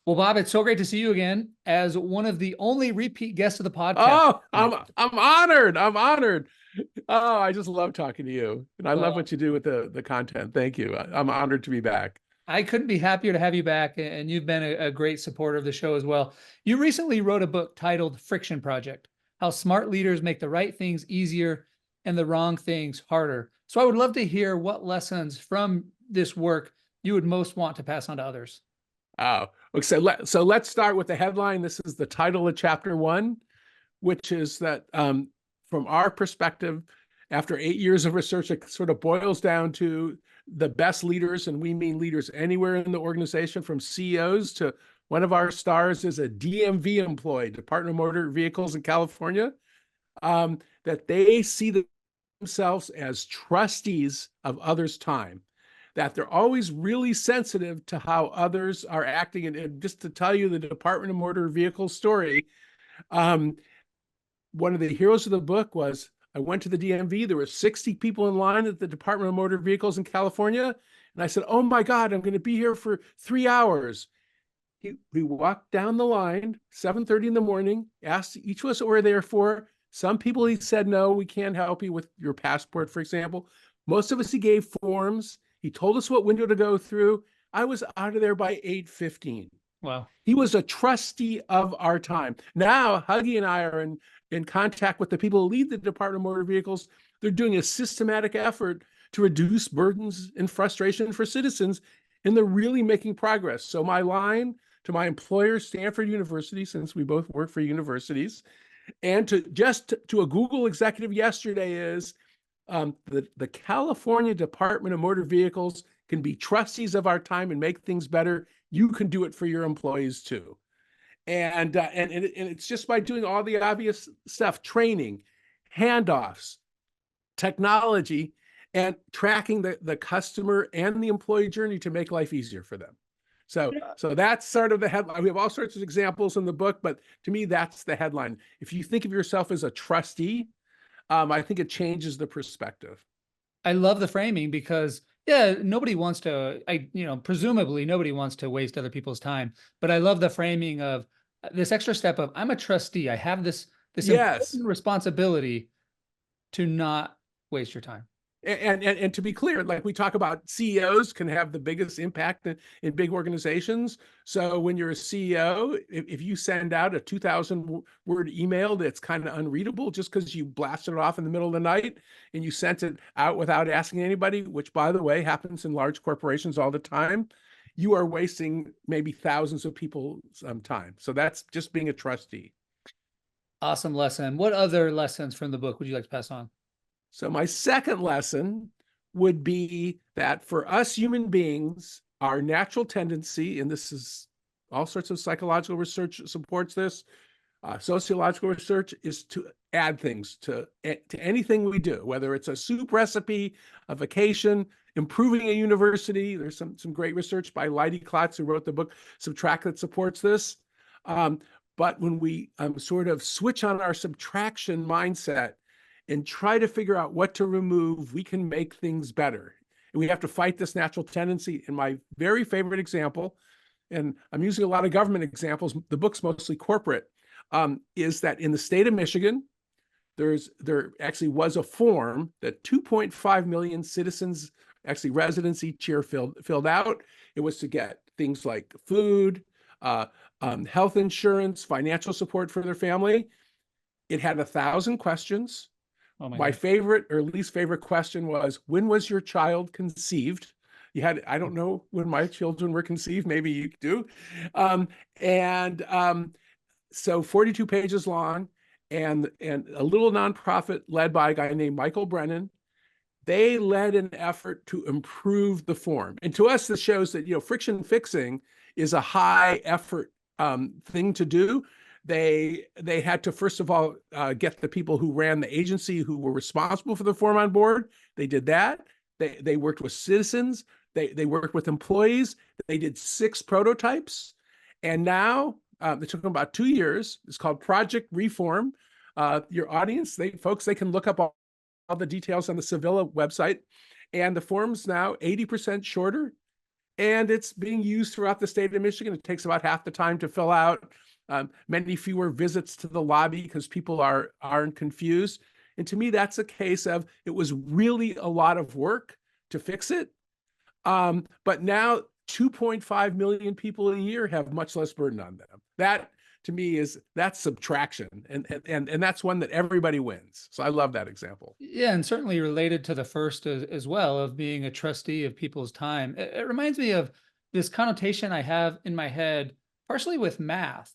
Well, Bob, it's so great to see you again as one of the only repeat guests of the podcast. Oh, I'm honored. I'm honored. Oh, I just love talking to you. And I love Well, what you do with the content. Thank you. I'm honored to be back. I couldn't be happier to have you back, and you've been a great supporter of the show as well. You recently wrote a book titled Friction Project: How Smart Leaders Make the Right Things Easier and the Wrong Things Harder. So I would love to hear what lessons from this work you would most want to pass on to others. Oh, okay. So let's start with the headline. This is the title of chapter one, which is that from our perspective, after 8 years of research, it sort of boils down to the best leaders, and we mean leaders anywhere in the organization, from CEOs to one of our stars is a DMV employee, Department of Motor Vehicles in California, that they see themselves as trustees of others' time, that they're always really sensitive to how others are acting. And just to tell you the Department of Motor Vehicles story, um, one of the heroes of the book was, I went to the DMV. There were 60 people in line at the Department of Motor Vehicles in California. And I said, oh my God, I'm going to be here for 3 hours. We walked down the line, 7:30 in the morning, asked each of us what we're there for. Some people he said, no, we can't help you with your passport, for example. Most of us he gave forms. He told us what window to go through. I was out of there by 8:15. Wow. He was a trustee of our time. Now, Huggy and I are in contact with the people who lead the Department of Motor Vehicles. They're doing a systematic effort to reduce burdens and frustration for citizens, and they're really making progress. So my line to my employer, Stanford University, since we both work for universities, and to a Google executive yesterday is the California Department of Motor Vehicles can be trustees of our time and make things better. You can do it for your employees too. And it's just by doing all the obvious stuff: training, handoffs, technology, and tracking the customer and the employee journey to make life easier for them. So that's sort of the headline. We have all sorts of examples in the book, but to me, that's the headline. If you think of yourself as a trustee, I think it changes the perspective. I love the framing because yeah, nobody wants to, presumably nobody wants to waste other people's time. But I love the framing of this extra step of I'm a trustee. I have this Yes. important responsibility to not waste your time. And to be clear, like we talk about, CEOs can have the biggest impact in big organizations. So when you're a CEO, if you send out a 2,000 word email that's kind of unreadable just because you blasted it off in the middle of the night and you sent it out without asking anybody, which by the way happens in large corporations all the time, you are wasting maybe thousands of people's time. So that's just being a trustee. Awesome lesson. What other lessons from the book would you like to pass on? So my second lesson would be that for us human beings, our natural tendency, and this is all sorts of psychological research supports this, sociological research, is to add things to anything we do, whether it's a soup recipe, a vacation, improving a university. There's some great research by Leidy Klotz, who wrote the book Subtract, that supports this. But when we sort of switch on our subtraction mindset and try to figure out what to remove, we can make things better. And we have to fight this natural tendency. And my very favorite example, and I'm using a lot of government examples, the book's mostly corporate, is that in the state of Michigan, there actually was a form that 2.5 million citizens, actually residents each year, filled out. It was to get things like food, health insurance, financial support for their family. It had 1,000 questions. Oh my My God. favorite or least favorite question was, when was your child conceived? I don't know when my children were conceived, maybe you do. And so 42 pages long, and a little nonprofit led by a guy named Michael Brennan, they led an effort to improve the form. And to us, this shows that, friction fixing is a high effort thing to do. They had to, first of all, get the people who ran the agency who were responsible for the form on board. They did that. They worked with citizens. They worked with employees. They did 6 prototypes. And now it took them about 2 years. It's called Project Reform. Your audience, folks, they can look up all the details on the Sevilla website. And the form's now 80% shorter and it's being used throughout the state of Michigan. It takes about half the time to fill out. Many fewer visits to the lobby because people aren't confused. And to me, that's a case of it was really a lot of work to fix it. But now 2.5 million people a year have much less burden on them. That to me that's subtraction. And that's one that everybody wins. So I love that example. Yeah, and certainly related to the first as well, of being a trustee of people's time. It reminds me of this connotation I have in my head, partially with math.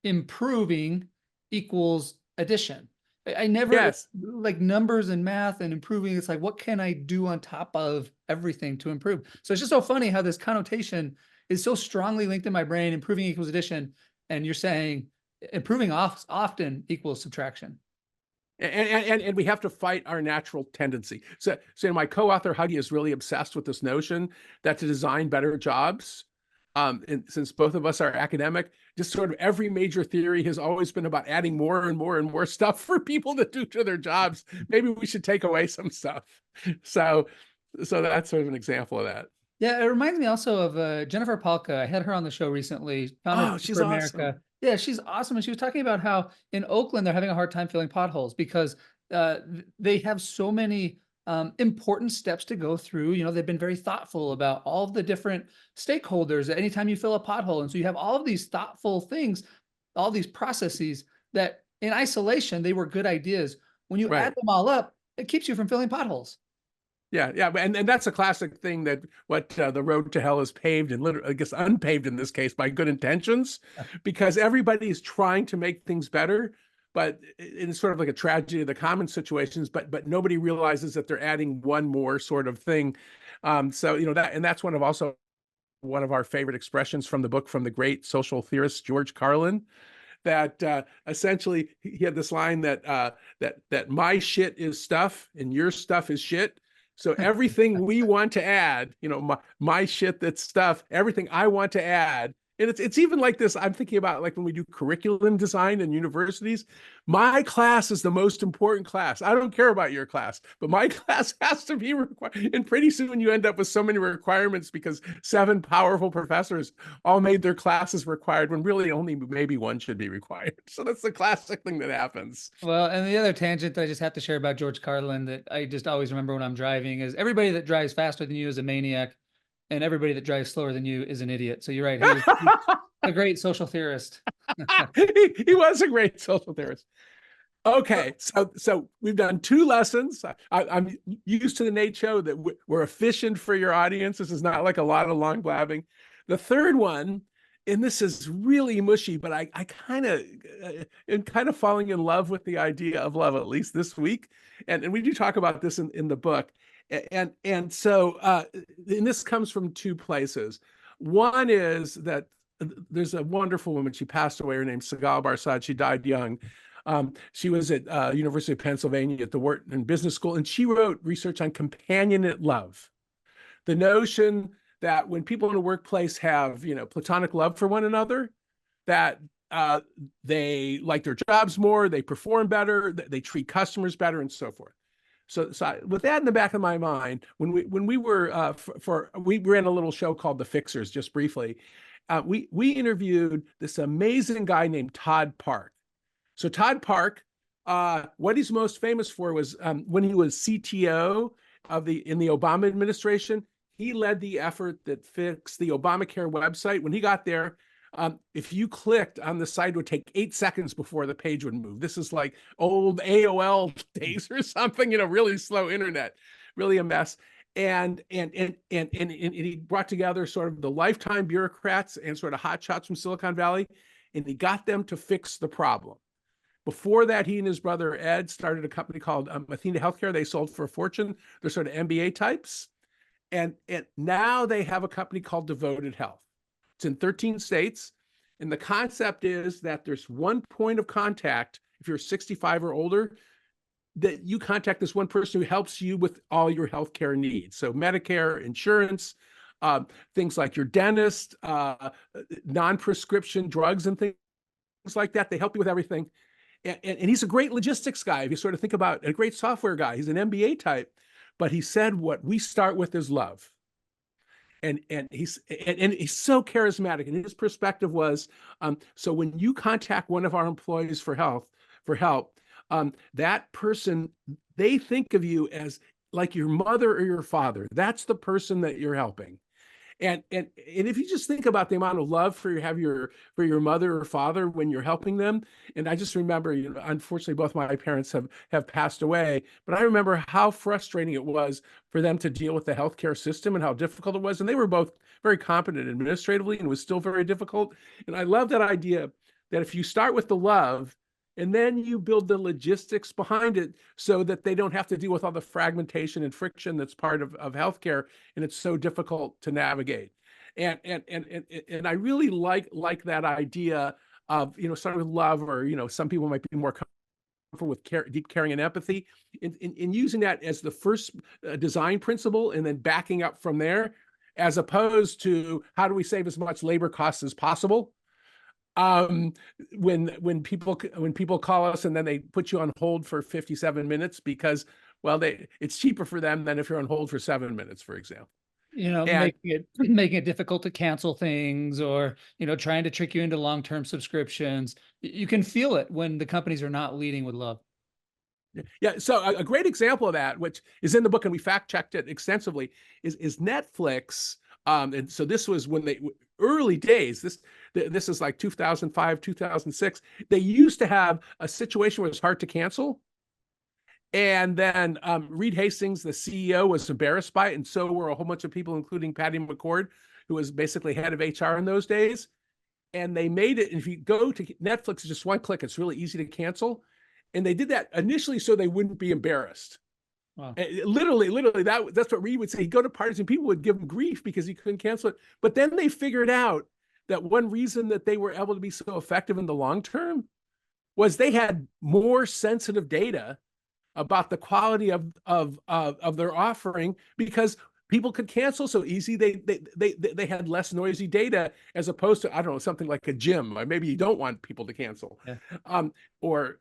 Improving equals addition. I never Yes. like numbers and math and improving. It's like, what can I do on top of everything to improve? So it's just so funny how this connotation is so strongly linked in my brain. Improving equals addition. And you're saying improving often equals subtraction. And we have to fight our natural tendency. So my co-author Huggy is really obsessed with this notion that to design better jobs, and since both of us are academic, just sort of every major theory has always been about adding more and more and more stuff for people to do to their jobs. Maybe we should take away some stuff. So that's sort of an example of that. Yeah, it reminds me also of Jennifer Palka. I had her on the show recently. Founder Oh, of she's For awesome. America. Yeah, she's awesome. And she was talking about how in Oakland they're having a hard time filling potholes because they have so many important steps to go through. You know, they've been very thoughtful about all of the different stakeholders anytime you fill a pothole. And so you have all of these thoughtful things, all these processes that in isolation, they were good ideas. When you add Right. them all up, it keeps you from filling potholes. Yeah. And that's a classic thing that the road to hell is paved and literally, I guess, unpaved in this case by good intentions, because everybody is trying to make things better, but it's sort of like a tragedy of the common situations, but nobody realizes that they're adding one more sort of thing. So, that's one of our favorite expressions from the book from the great social theorist, George Carlin, that essentially he had this line that my shit is stuff and your stuff is shit. So everything we want to add, my shit, that's stuff, everything I want to add. And it's even like this. I'm thinking about like when we do curriculum design in universities, my class is the most important class. I don't care about your class, but my class has to be required. And pretty soon you end up with so many requirements because 7 powerful professors all made their classes required when really only maybe one should be required. So that's the classic thing that happens. Well, and the other tangent that I just have to share about George Carlin that I just always remember when I'm driving is everybody that drives faster than you is a maniac, and everybody that drives slower than you is an idiot. So you're right. He's a great social theorist. He was a great social theorist. Okay, so we've done 2 lessons. I'm used to the Nate show that we're efficient for your audience. This is not like a lot of long blabbing. The third one, and this is really mushy, but I kind of am kind of falling in love with the idea of love, at least this week. And we do talk about this in the book. And this comes from 2 places. One is that there's a wonderful woman. She passed away. Her name's Sigal Barsad. She died young. She was at University of Pennsylvania at the Wharton Business School, and she wrote research on companionate love. The notion that when people in a workplace have, platonic love for one another, that they like their jobs more, they perform better, they treat customers better, and so forth. So with that in the back of my mind, when we were we ran a little show called The Fixers, just briefly, we interviewed this amazing guy named Todd Park. So Todd Park, what he's most famous for was when he was CTO in the Obama administration, he led the effort that fixed the Obamacare website. When he got there, if you clicked on the site, it would take 8 seconds before the page would move. This is like old AOL days or something, really slow internet, really a mess. And he brought together sort of the lifetime bureaucrats and sort of hotshots from Silicon Valley, and he got them to fix the problem. Before that, he and his brother Ed started a company called Athena Healthcare. They sold for a fortune. They're sort of MBA types. And now they have a company called Devoted Health. It's in 13 states. And the concept is that there's one point of contact, if you're 65 or older, that you contact this one person who helps you with all your healthcare needs. So Medicare, insurance, things like your dentist, non-prescription drugs and things like that. They help you with everything. And he's a great logistics guy. If you sort of think about a great software guy, he's an MBA type, but he said, what we start with is love. and he's so charismatic. And his perspective was, so when you contact one of our employees for help, that person, they think of you as like your mother or your father. That's the person that you're helping. And if you just think about the amount of love for your mother or father when you're helping them, and I just remember, unfortunately, both my parents have passed away, but I remember how frustrating it was for them to deal with the healthcare system and how difficult it was. And they were both very competent administratively, and it was still very difficult. And I love that idea that if you start with the love, and then you build the logistics behind it so that they don't have to deal with all the fragmentation and friction that's part of healthcare, and it's so difficult to navigate. And I really like that idea of, starting with love, or some people might be more comfortable with deep caring and empathy, in using that as the first design principle, and then backing up from there, as opposed to how do we save as much labor costs as possible. When people call us and then they put you on hold for 57 minutes because, well, it's cheaper for them than if you're on hold for 7 minutes, for example. And Making it difficult to cancel things, or trying to trick you into long-term subscriptions. You can feel it when the companies are not leading with love. yeah, so a great example of that, which is in the book, and we fact-checked it extensively, is Netflix. And so this was when early days, this is like 2005, 2006. They used to have a situation where it's hard to cancel. And then Reed Hastings, the CEO, was embarrassed by it. And so were a whole bunch of people, including Patty McCord, who was basically head of HR in those days. And they made it, and if you go to Netflix, it's just one click. It's really easy to cancel. And they did that initially so they wouldn't be embarrassed. Wow. Literally, that's what Reed would say. He'd go to parties and people would give him grief because he couldn't cancel it. But then they figured out that one reason that they were able to be so effective in the long term was they had more sensitive data about the quality of their offering, because people could cancel so easy. They had less noisy data, as opposed to, I don't know, something like a gym. Or maybe you don't want people to cancel. Yeah. Or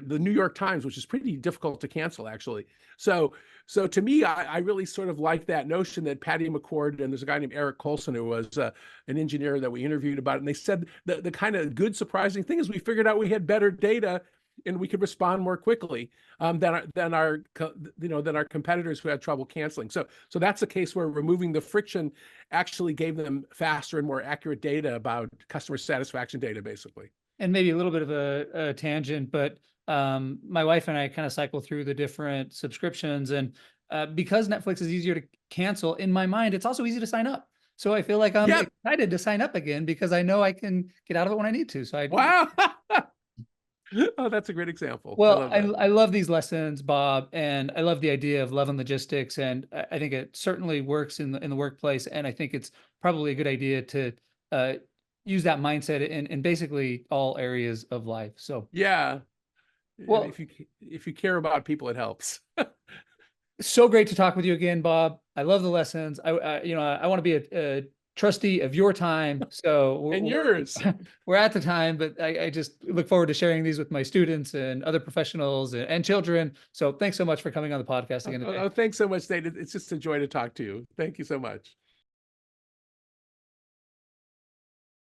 the New York Times, which is pretty difficult to cancel, actually. So to me, I really sort of like that notion that Patty McCord, and there's a guy named Eric Colson who was an engineer that we interviewed about it, and they said the kind of good surprising thing is we figured out we had better data and we could respond more quickly than our competitors who had trouble canceling. So that's a case where removing the friction actually gave them faster and more accurate data about customer satisfaction data, basically. And maybe a little bit of a tangent, but my wife and I kind of cycle through the different subscriptions, and because Netflix is easier to cancel, in my mind, it's also easy to sign up. So I feel like I'm excited to sign up again because I know I can get out of it when I need to. So wow. Oh, that's a great example. Well, I love these lessons, Bob, and I love the idea of love and logistics, and I think it certainly works in the workplace, and I think it's probably a good idea to use that mindset in basically all areas of life. So yeah, well, if you care about people, it helps. So great to talk with you again, Bob. I love the lessons. I want to be a trustee of your time. So and yours. We're at the time, but I just look forward to sharing these with my students and other professionals and children. So thanks so much for coming on the podcast again today. Oh, thanks so much, Nate. It's just a joy to talk to you. Thank you so much.